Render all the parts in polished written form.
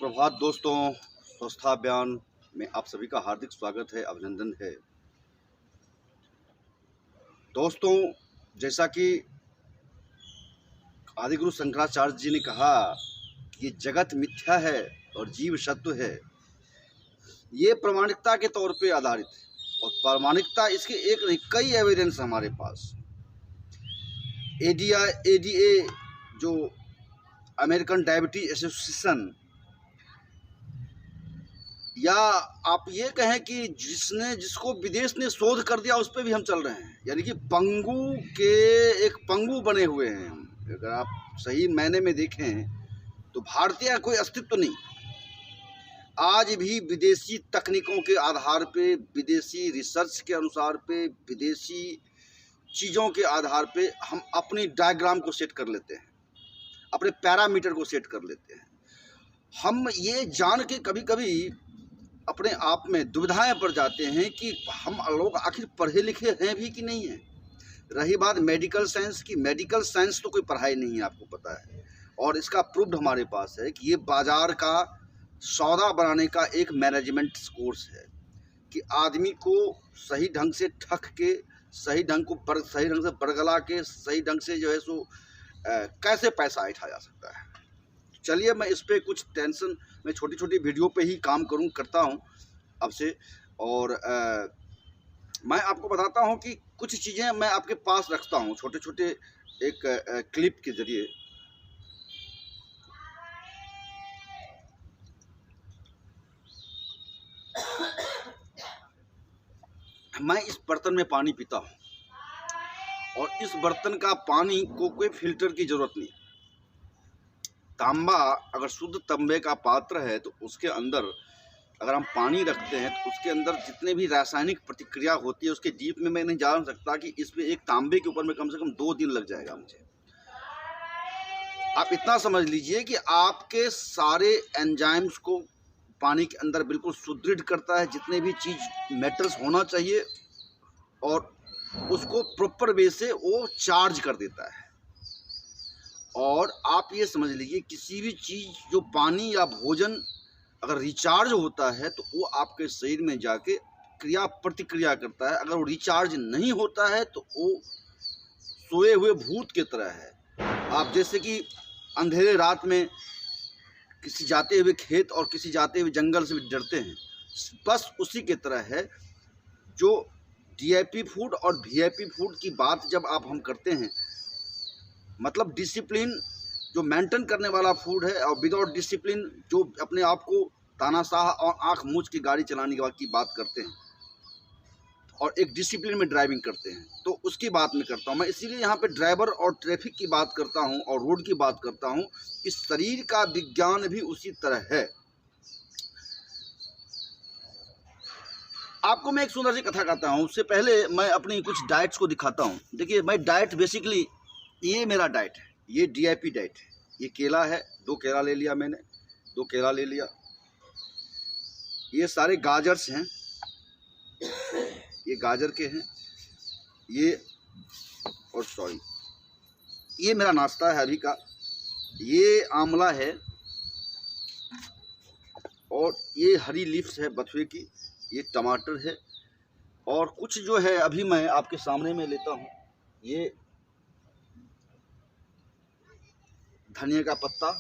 सुप्रभात दोस्तों, स्वस्था बयान में आप सभी का हार्दिक स्वागत है, अभिनंदन है। दोस्तों, जैसा कि आदिगुरु शंकराचार्य जी ने कहा कि ये जगत मिथ्या है और जीव सत्य है, ये प्रामाणिकता के तौर पे आधारित है। और प्रामाणिकता इसके एक नहीं, कई एविडेंस हमारे पास। एडीए जो अमेरिकन डायबिटीज एसोसिएशन, या आप ये कहें कि जिसको विदेश ने शोध कर दिया, उस पर भी हम चल रहे हैं। यानी कि पंगु के एक पंगु बने हुए हैं हम। अगर आप सही मायने में देखें तो भारतीय कोई अस्तित्व नहीं। आज भी विदेशी तकनीकों के आधार पे, विदेशी रिसर्च के अनुसार पे, विदेशी चीज़ों के आधार पे हम अपनी डायग्राम को सेट कर लेते हैं, अपने पैरामीटर को सेट कर लेते हैं। हम ये जान के कभी कभी अपने आप में दुविधाएं पड़ जाते हैं कि हम लोग आखिर पढ़े लिखे हैं भी कि नहीं हैं। रही बात मेडिकल साइंस की, मेडिकल साइंस तो कोई पढ़ाई नहीं है, आपको पता है। और इसका प्रूफ हमारे पास है कि ये बाजार का सौदा बनाने का एक मैनेजमेंट कोर्स है कि आदमी को सही ढंग से ठग के, सही ढंग से बरगला के, सही ढंग से जो है सो कैसे पैसा ऐंठा जा सकता है। चलिए, मैं इस पर कुछ टेंशन, मैं छोटी छोटी वीडियो पे ही काम करता हूँ अब से। और मैं आपको बताता हूँ कि कुछ चीज़ें मैं आपके पास रखता हूँ छोटे छोटे एक क्लिप के ज़रिए। मैं इस बर्तन में पानी पीता हूँ और इस बर्तन का पानी को कोई फिल्टर की ज़रूरत नहीं। तांबा, अगर शुद्ध तांबे का पात्र है तो उसके अंदर अगर हम पानी रखते हैं तो उसके अंदर जितने भी रासायनिक प्रतिक्रिया होती है उसके डीप में मैं नहीं जान सकता कि इसमें एक तांबे के ऊपर में कम से कम 2 दिन लग जाएगा मुझे। आप इतना समझ लीजिए कि आपके सारे एंजाइम्स को पानी के अंदर बिल्कुल सुदृढ़ करता है, जितने भी चीज़ मेटल्स होना चाहिए, और उसको प्रॉपर वे से वो चार्ज कर देता है। और आप ये समझ लीजिए, किसी भी चीज़ जो पानी या भोजन अगर रिचार्ज होता है तो वो आपके शरीर में जाके क्रिया प्रतिक्रिया करता है। अगर वो रिचार्ज नहीं होता है तो वो सोए हुए भूत की तरह है। आप जैसे कि अंधेरे रात में किसी जाते हुए खेत और किसी जाते हुए जंगल से डरते हैं, बस उसी की तरह है। जो डीआईपी फूड और वीआईपी फूड की बात जब हम करते हैं, मतलब डिसिप्लिन जो मेंटेन करने वाला फूड है, और विदाउट डिसिप्लिन जो अपने आप को तानाशाह और आंख मूंछ की गाड़ी चलाने की बात करते हैं, और एक डिसिप्लिन में ड्राइविंग करते हैं, तो उसकी बात मैं करता हूँ। मैं इसीलिए यहाँ पे ड्राइवर और ट्रैफिक की बात करता हूँ और रोड की बात करता हूँ। इस शरीर का विज्ञान भी उसी तरह है। आपको मैं एक सुंदर सी कथा कहता हूँ, उससे पहले मैं अपनी कुछ डाइट्स को दिखाता हूँ। देखिए, मैं डाइट बेसिकली, ये मेरा डाइट है, ये डीआईपी डाइट है। ये केला है, 2 केला ले लिया मैंने, 2 केला ले लिया। ये सारे गाजर्स हैं, ये गाजर के हैं, ये और सॉरी, ये मेरा नाश्ता है अभी का। ये आंवला है, और ये हरी लीव्स है बथुए की, ये टमाटर है, और कुछ जो है अभी मैं आपके सामने में लेता हूँ, ये धनिया का पत्ता,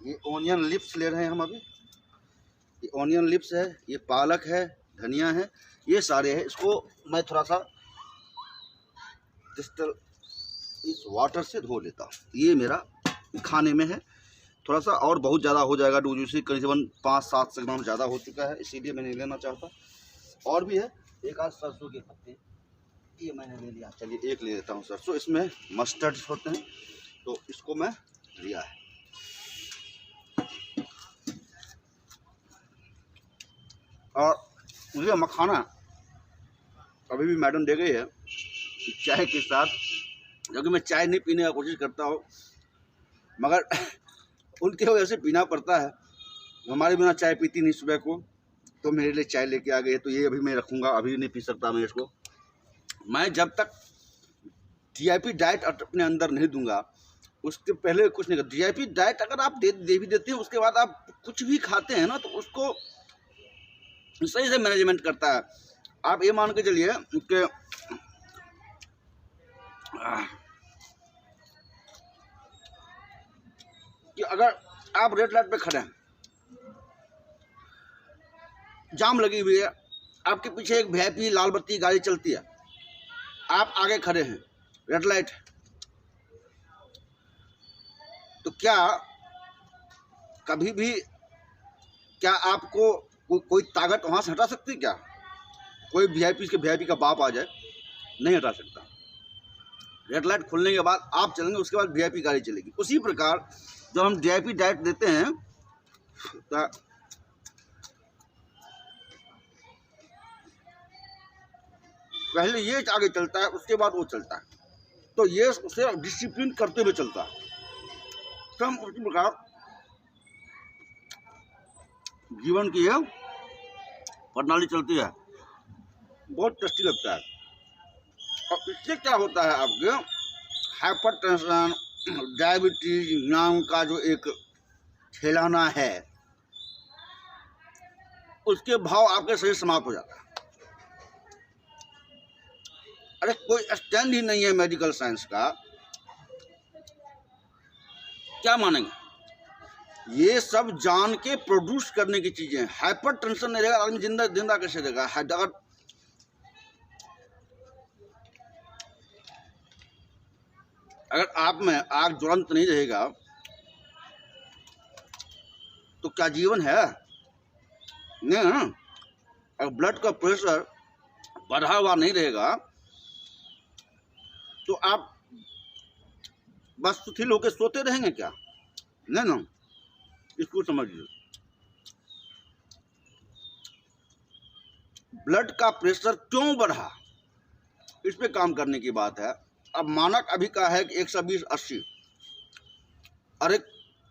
ये ऑनियन लिप्स ले रहे हैं हम अभी। ये ऑनियन लिप्स है, ये पालक है, धनिया है, ये सारे हैं। इसको मैं थोड़ा सा इस वाटर से धो लेता हूँ। ये मेरा खाने में है, थोड़ा सा और बहुत ज़्यादा हो जाएगा, डूजू से करीबन 5-7 ग्राम ज़्यादा हो चुका है, इसीलिए मैं नहीं लेना चाहता। और भी है, एक आध सरसों के पत्ते, ये मैंने ले लिया। चलिए, एक ले लेता हूँ सरसों, इसमें मस्टर्ड होते हैं, तो इसको मैं लिया है। और मुझे मखाना अभी भी मैडम दे गई है चाय के साथ, क्योंकि मैं चाय नहीं पीने का कोशिश करता हूँ, मगर उनके वजह से पीना पड़ता है। हमारे बिना चाय पीती नहीं सुबह को, तो मेरे लिए चाय लेके आ गए। तो ये अभी मैं रखूँगा, अभी नहीं पी सकता मैं इसको। मैं जब तक DIP डाइट अपने अंदर नहीं दूंगा, उसके पहले कुछ नहीं कर। DIP डाइट अगर आप दे भी देते हैं, उसके बाद आप कुछ भी खाते हैं ना, तो उसको सही से मैनेजमेंट करता है। आप ये मान के चलिए कि अगर आप रेड लाइट पे खड़े हैं, जाम लगी हुई है, आपके पीछे एक VIP लाल बत्ती गाड़ी चलती है, आप आगे खड़े हैं, रेड लाइट, तो क्या कभी भी क्या आपको कोई ताकत वहाँ से हटा सकती है? क्या कोई VIP का बाप आ जाए? नहीं हटा सकता। रेड लाइट खुलने के बाद आप चलेंगे, उसके बाद VIP गाड़ी चलेगी। उसी प्रकार जब हम DIP डाइट देते हैं, तो पहले ये आगे चलता है, उसके बाद वो चलता है। तो ये उसे डिसिप्लिन करते हुए चलता है। तो हम उसी प्रकार जीवन की यह प्रणाली चलती है, बहुत टेस्टी लगता है। और इससे क्या होता है, आपके हाइपरटेंशन, डायबिटीज नाम का जो एक ठेलाना है, उसके भाव आपके शरीर समाप्त हो जाता है। अरे कोई स्टैंड ही नहीं है मेडिकल साइंस का, क्या मानेंगे? ये सब जान के प्रोड्यूस करने की चीजें हैं। हाइपर टेंशन नहीं रहेगा, आदमी जिंदा कैसे रहेगा? अगर आप में आग ज्वलंत नहीं रहेगा, तो क्या जीवन है? नहीं ना। अगर ब्लड का प्रेशर बढ़ा हुआ नहीं रहेगा, तो आप बस सुथिल होकर सोते रहेंगे क्या? नहीं ना, इसको समझिए। ब्लड का प्रेशर क्यों बढ़ा, इस पे काम करने की बात है। अब मानक अभी का है कि 120/80, अरे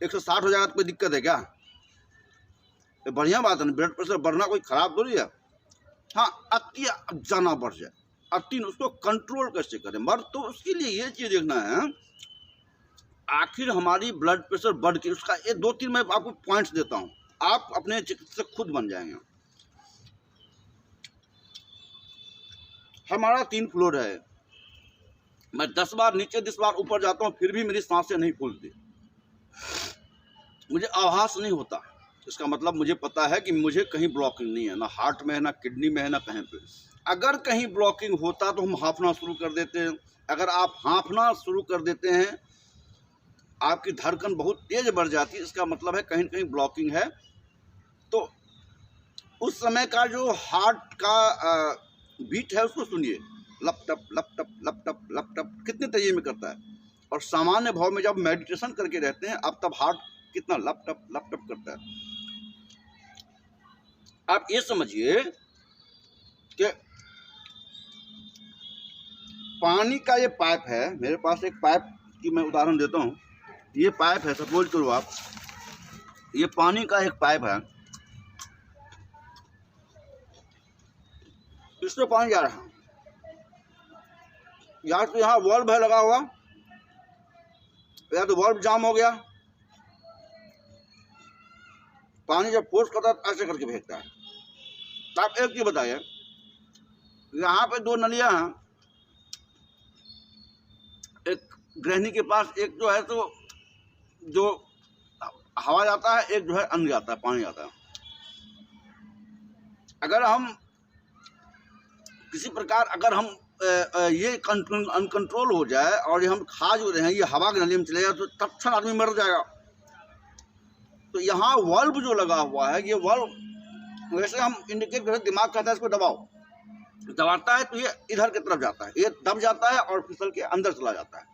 160 हो जाएगा तो कोई दिक्कत है क्या? ये बढ़िया बात है ना, ब्लड प्रेशर बढ़ना कोई खराब थोड़ी है। हाँ, अति जाना बढ़ जाए, अति उसको कंट्रोल कैसे करें? मर्द तो उसके लिए ये चीज देखना है, आखिर हमारी ब्लड प्रेशर बढ़ के, उसका ये 2-3 मैं आपको पॉइंट्स देता हूँ, आप अपने चिकित्सक खुद बन जाएंगे। हमारा 3 फ्लोर है, मैं 10 बार नीचे 10 बार ऊपर जाता हूँ, फिर भी मेरी सांसें नहीं फूलती, मुझे आभास नहीं होता। इसका मतलब मुझे पता है कि मुझे कहीं ब्लॉकिंग नहीं है, ना हार्ट में है, ना किडनी में है, ना कहीं पे। अगर कहीं ब्लॉकिंग होता तो हम हाँफना शुरू कर देते हैं। अगर आप हाँफना शुरू कर देते हैं, आपकी धड़कन बहुत तेज बढ़ जाती है, इसका मतलब है कहीं न कहीं ब्लॉकिंग है। तो उस समय का जो हार्ट का बीट है, उसको सुनिए, लप टप लप टप लप टप लप टप, कितने तेजी में करता है। और सामान्य भाव में जब मेडिटेशन करके रहते हैं अब, तब हार्ट कितना लप टप करता है। आप ये समझिए कि पानी का ये पाइप है, मेरे पास एक पाइप की मैं उदाहरण देता हूँ। ये पाइप है, सपोज करो आप, ये पानी का एक पाइप है, इसमें पानी जा रहा है, या तो यहाँ वाल्व है लगा हुआ, या तो वाल्व जाम हो गया, पानी जब फोर्स करता है ऐसे करके फेंकता है। तो आप एक चीज बताइए, यहाँ पे 2 नलियां हैं, एक गृहिणी के पास एक जो है तो जो हवा जाता है, एक जो है अन्न जाता है, पानी जाता है। अगर हम किसी प्रकार अगर हम ये अनकंट्रोल हो जाए और ये हम खा जो रहे हैं, ये हवा की नली में चलेगा, तो तत्क्षण आदमी मर जाएगा। तो यहाँ वाल्व जो लगा हुआ है, ये वाल्व वैसे हम इंडिकेट करते, दिमाग कहता है इसको दबाओ, दबाता है तो ये इधर की तरफ जाता है, ये दब जाता है और फिसल के अंदर चला जाता है।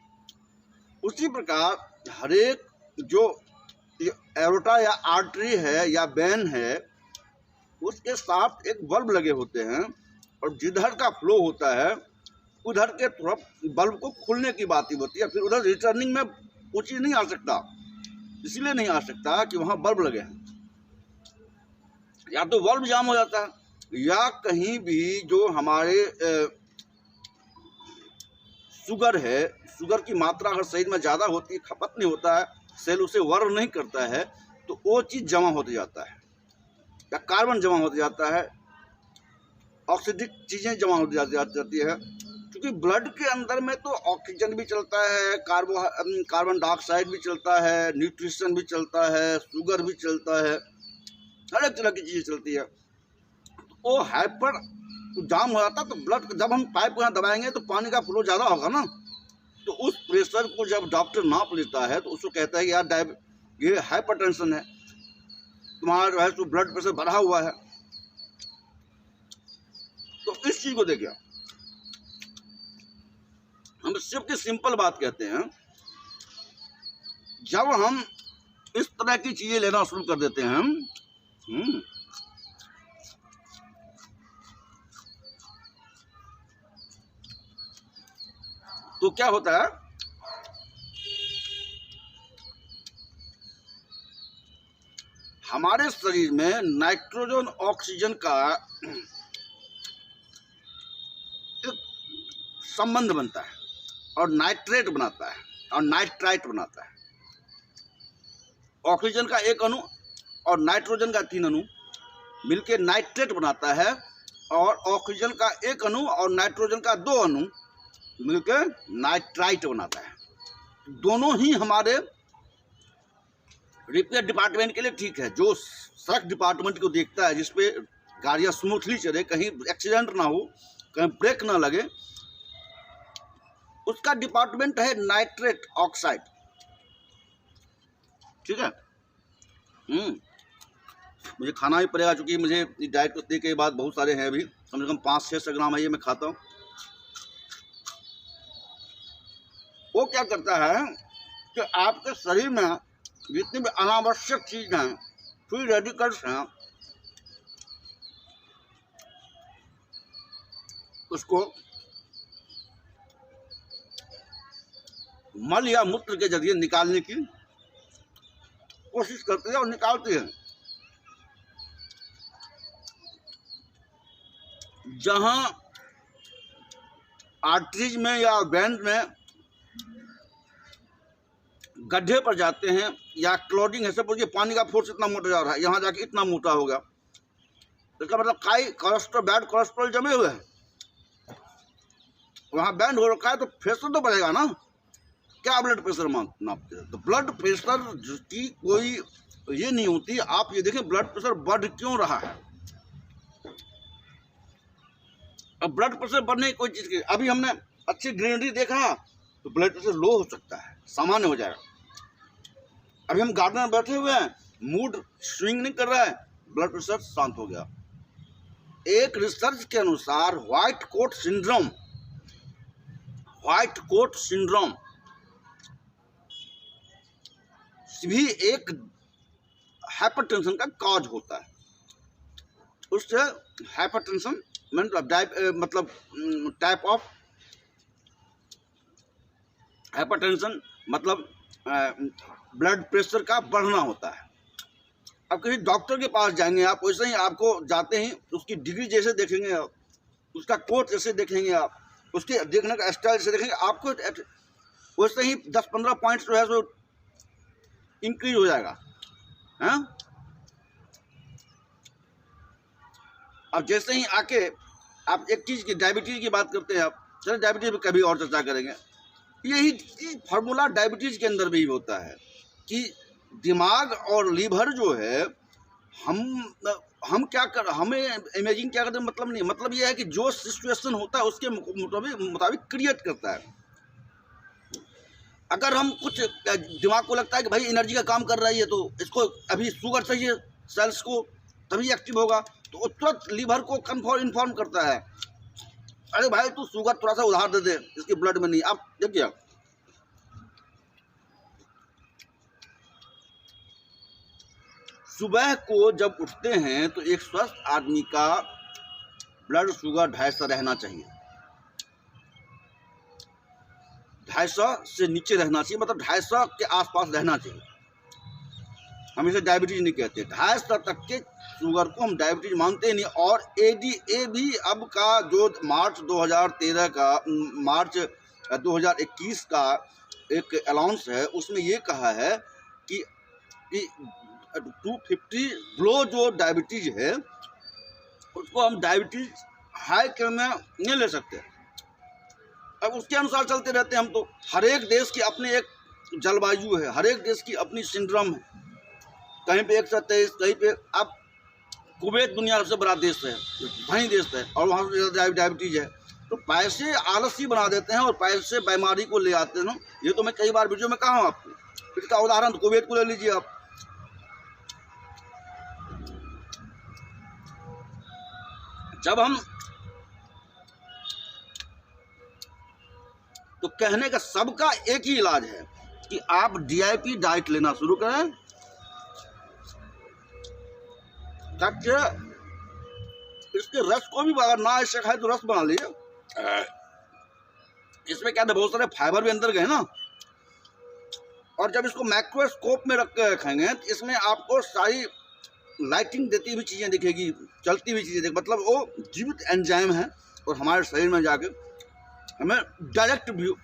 उसी प्रकार हरेक जो एरोटा या आर्टरी है या वेन है, उसके साथ एक बल्ब लगे होते हैं और जिधर का फ्लो होता है उधर के थोड़ा बल्ब को खुलने की बात ही होती है, फिर उधर रिटर्निंग में वो चीज़ नहीं आ सकता। इसलिए नहीं आ सकता कि वहाँ बल्ब लगे हैं, या तो बल्ब जाम हो जाता है या कहीं भी जो हमारे शुगर है, शुगर की मात्रा अगर शरीर में ज़्यादा होती है, खपत नहीं होता है, सेल उसे वर्क नहीं करता है, तो वो चीज़ जमा होते जाता है या कार्बन जमा होते जाता है, ऑक्सीडिक चीज़ें जमा होती जाती है। क्योंकि ब्लड के अंदर में तो ऑक्सीजन भी चलता है, कार्बन डाइऑक्साइड भी चलता है, न्यूट्रिशन भी चलता है, शुगर भी चलता है, हर एक तरह की चीज़ें चलती है। वो हाइपर जाम हो जाता है, तो ब्लड जब हम पाइप को यहाँ दबाएंगे तो पानी का फ्लो ज़्यादा होगा ना, तो उस प्रेशर को जब डॉक्टर नाप लेता है तो उसको कहता है कि यार ये हाइपरटेंशन है, तुम्हारा जो है तो ब्लड प्रेशर बढ़ा हुआ है। तो इस चीज़ को देखिए, हम सिर्फ की सिंपल बात कहते हैं, जब हम इस तरह की चीज़ें लेना शुरू कर देते हैं तो क्या होता है, हमारे शरीर में नाइट्रोजन ऑक्सीजन का एक संबंध बनता है और नाइट्रेट बनाता है और नाइट्राइट बनाता है। ऑक्सीजन का एक अणु और नाइट्रोजन का 3 अणु मिलके नाइट्रेट बनाता है, और ऑक्सीजन का एक अणु और नाइट्रोजन का 2 अणु मिलकर नाइट्राइट बनाता है। दोनों ही हमारे रिपेयर डिपार्टमेंट के लिए ठीक है। जो सड़क डिपार्टमेंट को देखता है, जिसपे गाड़ियाँ स्मूथली चले, कहीं एक्सीडेंट ना हो, कहीं ब्रेक ना लगे, उसका डिपार्टमेंट है नाइट्रेट ऑक्साइड, ठीक है। मुझे खाना भी पड़ेगा, क्योंकि मुझे डाइट को देखने के बाद बहुत सारे हैं, अभी कम से कम 500-600 ग्राम है ये मैं खाता हूँ। वो क्या करता है कि आपके शरीर में जितनी भी अनावश्यक चीज़ हैं, फ्री रेडिकल्स हैं, उसको मल या मूत्र के जरिए निकालने की कोशिश करते हैं और निकालते हैं। जहां आर्टरीज में या वेंस में गड्ढे पर जाते हैं या क्लॉटिंग है, सपोज पानी का फोर्स इतना मोटा जा रहा है, यहाँ जाके इतना मोटा हो गया, इसका मतलब काई कोलेस्ट्रॉल, बैड कोलेस्ट्रॉल जमे हुए हैं, वहाँ बैंड हो रखा है, तो प्रेशर तो बढ़ेगा ना। क्या ब्लड प्रेशर नापते हैं? तो ब्लड प्रेशर की कोई ये नहीं होती। आप ये देखें ब्लड प्रेशर बढ़ क्यों रहा है। अब ब्लड प्रेशर बढ़ने की कोई चीज़ की, अभी हमने अच्छी ग्रीनरी देखा तो ब्लड प्रेशर लो हो सकता है, सामान्य हो जाएगा। अभी हम गार्डन में बैठे हुए हैं, मूड स्विंग नहीं कर रहा है, ब्लड प्रेशर शांत हो गया। एक रिसर्च के अनुसार व्हाइट कोट सिंड्रोम भी एक हाइपरटेंशन का कॉज होता है। उससे हाइपरटेंशन मतलब टाइप ऑफ हाइपरटेंशन मतलब ब्लड प्रेशर का बढ़ना होता है। अब किसी डॉक्टर के पास जाएंगे आप, वैसे ही आपको जाते ही उसकी डिग्री जैसे देखेंगे आप, उसका कोट जैसे देखेंगे आप, उसके देखने का स्टाइल जैसे देखेंगे, आपको वैसे ही 10-15 पॉइंट्स जो है सो इंक्रीज हो जाएगा, हैं। अब जैसे ही आके आप एक चीज़ की डायबिटीज़ की बात करते हैं, आप चलो डायबिटीज़ पर कभी और चर्चा करेंगे। यही फार्मूला डायबिटीज़ के अंदर भी होता है कि दिमाग और लीवर जो है, हम क्या कर, हमें इमेजिन क्या करते हैं, मतलब नहीं, मतलब ये है कि जो सिचुएशन होता है उसके मुताबिक क्रिएट करता है। अगर हम कुछ दिमाग को लगता है कि भाई एनर्जी का काम कर रही है, तो इसको अभी शुगर चाहिए सेल्स को, तभी एक्टिव होगा, तो तुरंत लीवर को इन्फॉर्म करता है, अरे भाई तू शुगर थोड़ा सा उधार दे दे, इसके ब्लड में नहीं। आप देखिए, सुबह को जब उठते हैं तो एक स्वस्थ आदमी का ब्लड शुगर 250 रहना चाहिए, 250 से नीचे रहना चाहिए, मतलब 250 के आसपास रहना चाहिए। हम इसे डायबिटीज नहीं कहते, 250 तक के शुगर को हम डायबिटीज मानते ही नहीं। और एडीए भी अब का जो मार्च 2021 का एक अलाउंस है, उसमें ये कहा है कि 250 बिलो जो डायबिटीज है उसको हम डायबिटीज हाई क्रम में नहीं ले सकते। अब उसके अनुसार चलते रहते हैं हम तो। हर एक देश की अपनी एक जलवायु है, हर एक देश की अपनी सिंड्रोम है, कहीं पे 123, कहीं पे। अब कुवैत दुनिया का सबसे बड़ा देश है, धनी देश है, और वहाँ से डायबिटीज है। तो पैसे आलसी बना देते हैं और पैसे बीमारी को ले आते हैं। ये तो मैं कई बार वीडियो में कहा हूँ आपको। इसका उदाहरण कुवैत को ले लीजिए आप। जब हम तो कहने का सबका एक ही इलाज है कि आप डीआईपी डाइट लेना शुरू करें, ताकि इसके रस को भी अगर ना ऐसे खाए तो रस बना लीजिए। इसमें क्या था, बहुत सारे फाइबर भी अंदर गए ना। और जब इसको माइक्रोस्कोप में रख के खाएंगे तो इसमें आपको सारी लाइटिंग देती हुई चीज़ें दिखेगी, चलती हुई चीज़ें मतलब वो जीवित एंजाइम है और हमारे शरीर में जाके हमें डायरेक्ट व्यू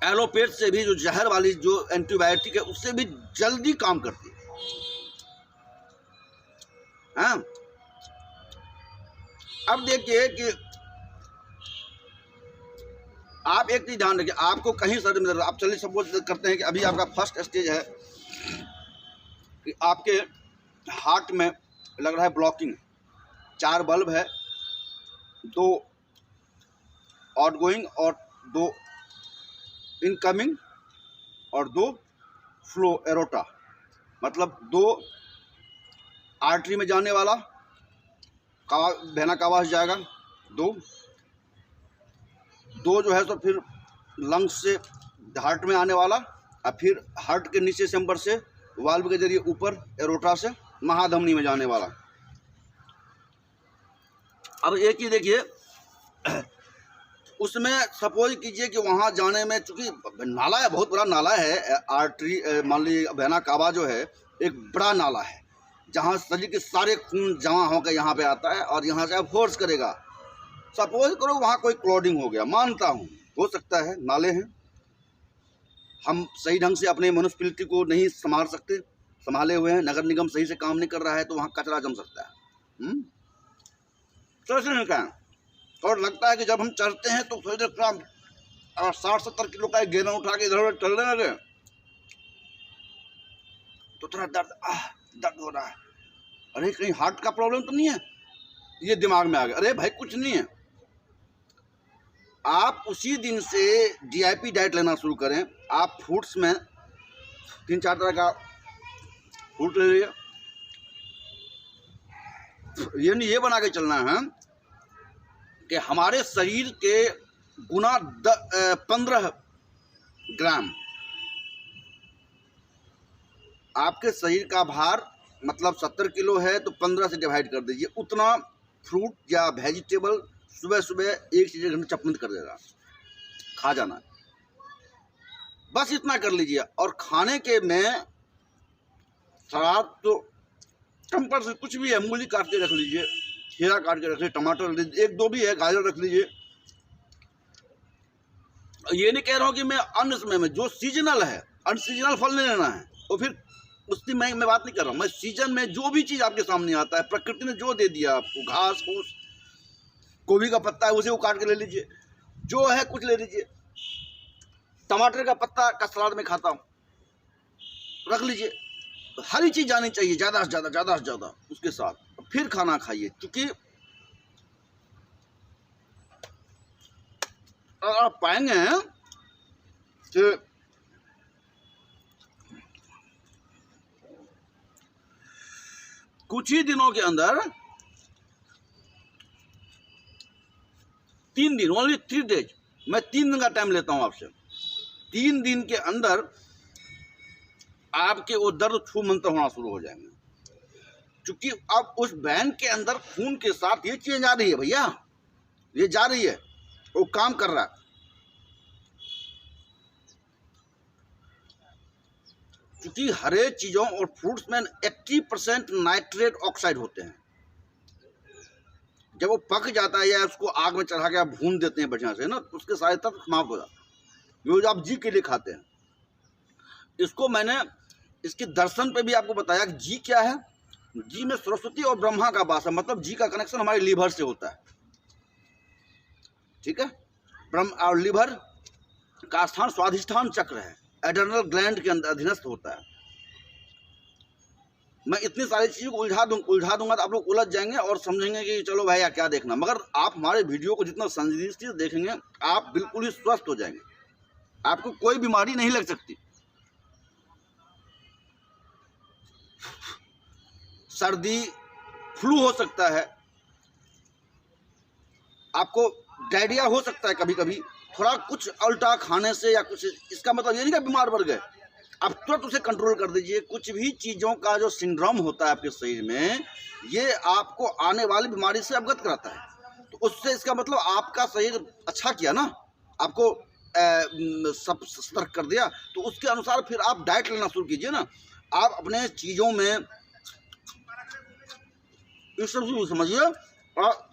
एलोपैथ से भी, जो जहर वाली जो एंटीबायोटिक है, उससे भी जल्दी काम करती है। हाँ, अब देखिए कि आप एक चीज ध्यान रखिए, आपको कहीं शरीर में, आप चलिए सपोज करते हैं कि अभी आपका फर्स्ट स्टेज है कि आपके हार्ट में लग रहा है ब्लॉकिंग, 4 बल्ब है, 2 आउटगोइंग और 2 इनकमिंग और 2 फ्लो एरोटा, मतलब 2 आर्टरी में जाने वाला बहना कावा से जाएगा, 2 जो है तो फिर लंग्स से हार्ट में आने वाला, और फिर हार्ट के नीचे चैम्बर से वाल्व के जरिए ऊपर एरोटा से महाधमनी में जाने वाला। अब एक ही देखिए, उसमें सपोज कीजिए कि वहाँ जाने में, चूँकि नाला है, बहुत बड़ा नाला है, आर्टरी मान लीजिए बहना कावा जो है एक बड़ा नाला है, जहाँ शरीर के सारे खून जमा होकर यहाँ पे आता है और यहाँ से आप फोर्स करेगा। सपोज करो वहाँ कोई क्लॉडिंग हो गया, मानता हूँ हो सकता है, नाले हैं, हम सही ढंग से अपने म्यूनिसिपैलिटी को नहीं संभाले हुए हैं, नगर निगम सही से काम नहीं कर रहा है, तो वहाँ कचरा जम सकता है। और लगता है कि जब हम चढ़ते हैं तो थोड़ी देर 60-70 किलो का एक गेना उठा के इधर उधर चलने लगे तो थोड़ा दर्द हो रहा है। अरे कहीं हार्ट का प्रॉब्लम तो नहीं है, ये दिमाग में आ गया। अरे भाई कुछ नहीं है, आप उसी दिन से डीआईपी डाइट लेना शुरू करें। आप फ्रूट्स में 3-4 तरह का फ्रूट ले लीजिए। ये बना के चलना है कि हमारे शरीर के गुना 15 ग्राम, आपके शरीर का भार मतलब 70 किलो है तो 15 से डिवाइड कर दीजिए। उतना फ्रूट या वेजिटेबल सुबह सुबह 1 चीज़ घंटे चपमंद कर देगा, खा जाना, बस इतना कर लीजिए। और खाने के में सलाद तो कंपल्सरी, कुछ भी है, मूली काट के रख लीजिए, खीरा काट के रख लीजिए, टमाटर रख लीजिए, 1-2 भी है, गाजर रख लीजिए। ये नहीं कह रहा हूँ कि मैं अन्य समय में जो सीजनल है, अनसीजनल फल नहीं लेना है, तो फिर उसकी मैं बात नहीं कर रहा हूँ। मैं सीजन में जो भी चीज़ आपके सामने आता है, प्रकृति ने जो दे दिया आपको, घास फूस, गोभी का पत्ता है उसे वो काट के ले लीजिए, जो है कुछ ले लीजिए। टमाटर का पत्ता का सलाद में खाता हूँ, रख लीजिए। हरी चीज़ जानी चाहिए, ज़्यादा से ज़्यादा उसके साथ, फिर खाना खाइए। क्योंकि आप पाएंगे कि कुछ ही दिनों के अंदर 3 दिन, ओनली 3 डेज, मैं 3 दिन का टाइम लेता हूं आपसे। 3 दिन के अंदर आपके वो दर्द छू मंतर होना शुरू हो जाएंगे। क्योंकि अब उस बैन के अंदर खून के साथ ये चीज जा रही है भैया, ये जा रही है, वो काम कर रहा है। क्योंकि हरे चीजों और फ्रूट्स में 80% नाइट्रेट ऑक्साइड होते हैं। जब वो पक जाता है या उसको आग में चढ़ा के आप भून देते हैं बढ़िया से ना, तो उसके सारे तत्व समाप्त हो जाते हैं, जो आप जी के लिए खाते हैं। इसको मैंने इसके दर्शन पे भी आपको बताया कि जी क्या है। जी में सरस्वती और ब्रह्मा का वास है, मतलब जी का कनेक्शन हमारे लीवर से होता है, ठीक है। ब्रह्म और लीवर का स्थान स्वाधिष्ठान चक्र है, एड्रेनल ग्लैंड के अंदर अधीनस्थ होता है। मैं इतनी सारी चीज़ों को उलझा दूंगा तो आप लोग उलझ जाएंगे और समझेंगे कि चलो भाई या क्या देखना। मगर आप हमारे वीडियो को जितना संजीदगी से देखेंगे आप बिल्कुल ही स्वस्थ हो जाएंगे, आपको कोई बीमारी नहीं लग सकती। सर्दी, फ्लू हो सकता है, आपको डायरिया हो सकता है कभी कभी, थोड़ा कुछ उल्टा खाने से या कुछ, इसका मतलब ये नहीं कि बीमार पड़ गए। आप तुरंत उसे कंट्रोल कर दीजिए। कुछ भी चीज़ों का जो सिंड्रोम होता है आपके शरीर में, ये आपको आने वाली बीमारी से अवगत कराता है। तो उससे इसका मतलब आपका शरीर अच्छा किया ना, आपको सब सतर्क कर दिया, तो उसके अनुसार फिर आप डाइट लेना शुरू कीजिए ना। आप अपने चीज़ों में इस सब समझिए और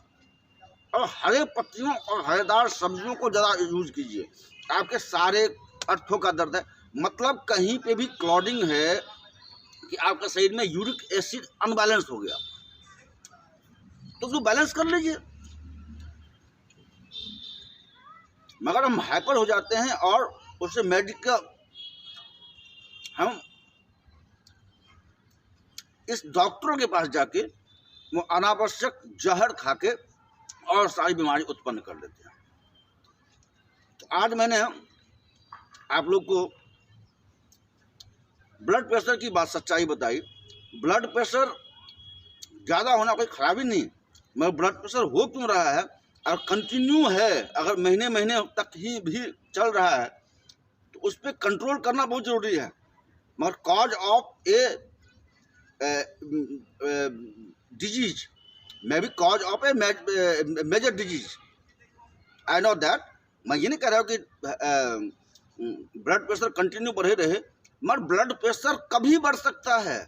हरे पत्तियों और हरेदार सब्जियों को ज़्यादा यूज कीजिए। आपके सारे अर्थों का दर्द है, मतलब कहीं पे भी क्लॉडिंग है कि आपके शरीर में यूरिक एसिड अनबैलेंस हो गया, तो उसको बैलेंस कर लीजिए। मगर हम हाइपर हो जाते हैं और उससे मेडिकल, हम इस डॉक्टरों के पास जाके वो अनावश्यक जहर खा के और सारी बीमारी उत्पन्न कर लेते हैं। तो आज मैंने आप लोग को ब्लड प्रेशर की बात, सच्चाई बताई। ब्लड प्रेशर ज़्यादा होना कोई खराबी नहीं, मगर ब्लड प्रेशर हो क्यों रहा है और कंटिन्यू है, अगर महीने महीने तक ही भी चल रहा है, तो उस पर कंट्रोल करना बहुत ज़रूरी है। मगर cause of a disease maybe cause of a major disease, I know that. मैं ये नहीं कह रहा हूँ कि ब्लड प्रेशर कंटिन्यू बढ़े रहे, मगर ब्लड प्रेशर कभी बढ़ सकता है।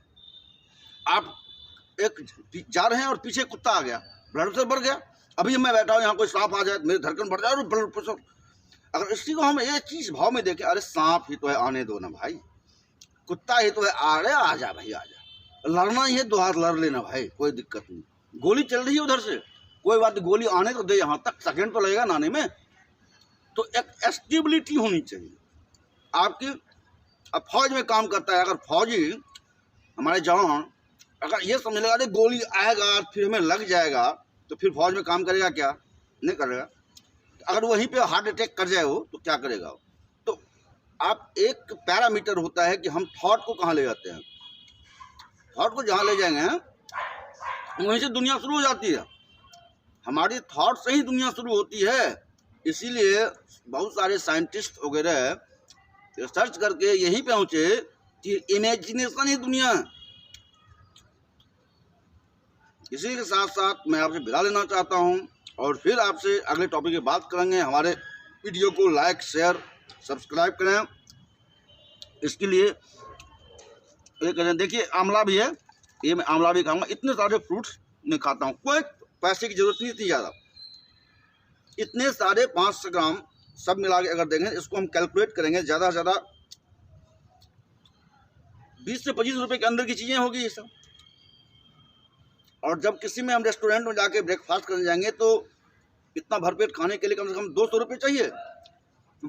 आप एक जा रहे हैं और पीछे कुत्ता आ गया, ब्लड प्रेशर बढ़ गया। अभी मैं बैठा हूँ, यहाँ कोई सांप आ जाए, मेरी धड़कन बढ़ जाए और ब्लड प्रेशर। अगर इसी को हम एक चीज भाव में देखें, अरे सांप ही तो है, आने दो ना भाई, कुत्ता ही तो है, अरे आ जा भाई आ जा, लड़ना ही है, दो हाथ लड़ लेना भाई, कोई दिक्कत नहीं। गोली चल रही है उधर से, कोई बात, गोली आने तो दे, यहाँ तक सेकेंड तो लगेगा ना आने में। तो एक स्टेबिलिटी होनी चाहिए आपकी। अब फौज में काम करता है, अगर फौजी हमारे जवान अगर ये समझ लेगा अरे गोली आएगा फिर हमें लग जाएगा, तो फिर फौज में काम करेगा क्या? नहीं करेगा। अगर वहीं पे हार्ट अटैक कर जाए वो, तो क्या करेगा? तो आप एक पैरामीटर होता है कि हम थॉट को कहाँ ले जाते हैं। थॉट को जहाँ ले जाएंगे वहीं से दुनिया शुरू हो जाती है। हमारी थॉट से ही दुनिया शुरू होती है। इसीलिए बहुत सारे साइंटिस्ट वगैरह रिसर्च करके यही पहुंचे कि इमेजिनेशन ही दुनिया है। इसी के साथ साथ मैं आपसे विदा लेना चाहता हूं और फिर आपसे अगले टॉपिक की बात करेंगे। हमारे वीडियो को लाइक, शेयर, सब्सक्राइब करें। इसके लिए ये करें, देखिए आंवला भी है, ये मैं आंवला भी खाऊंगा। इतने सारे फ्रूट्स मैं खाता हूँ, कोई पैसे की जरूरत नहीं थी ज़्यादा। इतने सारे 500 ग्राम सब मिला के अगर देखें, इसको हम कैलकुलेट करेंगे, ज़्यादा से ज़्यादा 20 से 25 रुपए के अंदर की चीज़ें होगी ये सब। और जब किसी में हम रेस्टोरेंट में जाके ब्रेकफास्ट करने जाएंगे तो इतना भरपेट खाने के लिए कम से कम 200 रुपये चाहिए।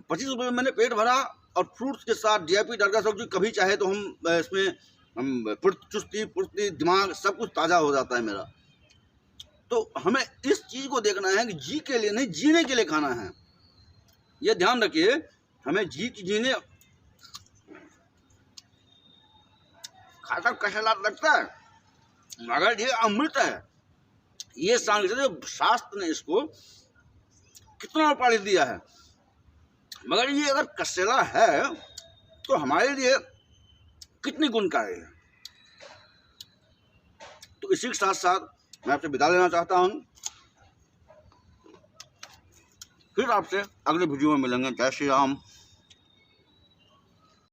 25 रुपये में मैंने पेट भरा और फ्रूट्स के साथ DIP डरका सब जो कभी चाहे तो हम इसमें हम चुस्ती फुर्ती, दिमाग सब कुछ ताज़ा हो जाता है मेरा। तो हमें इस चीज़ को देखना है कि जी के लिए नहीं, जीने के लिए खाना है। ये ध्यान रखिए, हमें जीने खाता कैसा लगता है, मगर ये अमृत है। ये शास्त्र ने इसको कितना पारित दिया है, मगर ये अगर कसेला है तो हमारे लिए कितनी गुणकारी है। तो इसी के साथ साथ मैं आपसे विदा लेना चाहता हूँ। फिर आपसे अगले वीडियो में मिलेंगे। जय श्री राम।